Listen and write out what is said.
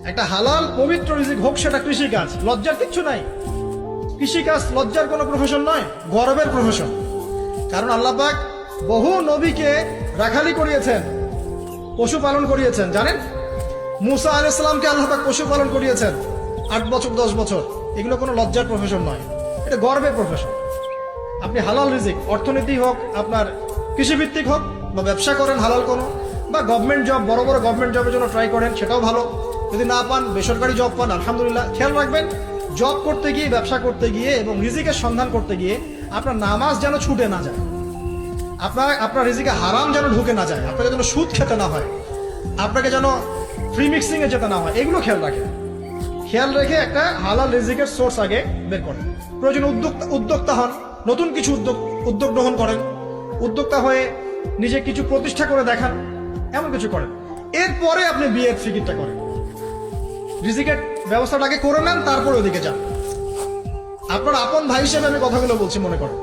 একটা হালাল পবিত্র রিজিক হোক, সেটা কৃষিকাজ, লজ্জার কিচ্ছু নাই। কৃষিকাজ লজ্জার কোনো প্রফেশন নয়, গর্বের প্রফেশন। কারণ আল্লাহ পাক বহু নবীকে রাখালি করিয়েছেন, পশুপালন করিয়েছেন। জানেন, মুসা আলাইহিস সালামকে আল্লাহ পাক পশুপালন করিয়েছেন 8 বছর 10 বছর। এগুলো কোনো লজ্জার প্রফেশন নয়, এটা গর্বের প্রফেশন। আপনি হালাল রিজিক, অর্থনীতি হোক, আপনার কৃষিভিত্তিক হোক, বা ব্যবসা করেন হালাল কোনো, বা গভর্নমেন্ট জব, বড় বড় গভর্নমেন্ট জবের জন্য ট্রাই করেন, সেটাও ভালো। যদি না পান, বেসরকারি জব পান, আলহামদুলিল্লাহ। খেয়াল রাখবেন, জব করতে গিয়ে, ব্যবসা করতে গিয়ে এবং রিজিকের সন্ধান করতে গিয়ে আপনার নামাজ যেন ছুটে না যায়, আপনার রিজিকে হারাম যেন ঢুকে না যায়, আপনাকে যেন সুদ খেতে না হয়, আপনাকে যেন ফ্রি মিক্সিং এ যেতে না হয়। এগুলো খেয়াল রাখেন। খেয়াল রেখে একটা হালাল রিজিকের সোর্স আগে বের করেন। প্রয়োজন উদ্যোক্তা হন, নতুন কিছু উদ্যোগ গ্রহণ করেন, উদ্যোক্তা হয়ে নিজে কিছু প্রতিষ্ঠা করে দেখান, এমন কিছু করেন। এরপরে আপনি বিয়ের ফিকিরটা করেন। রিজিকের ব্যবস্থাটাকে করে নেন, তারপরে ওদিকে যান। আপনার আপন ভাই হিসেবে আমি কথাগুলো বলছি, মনে করেন।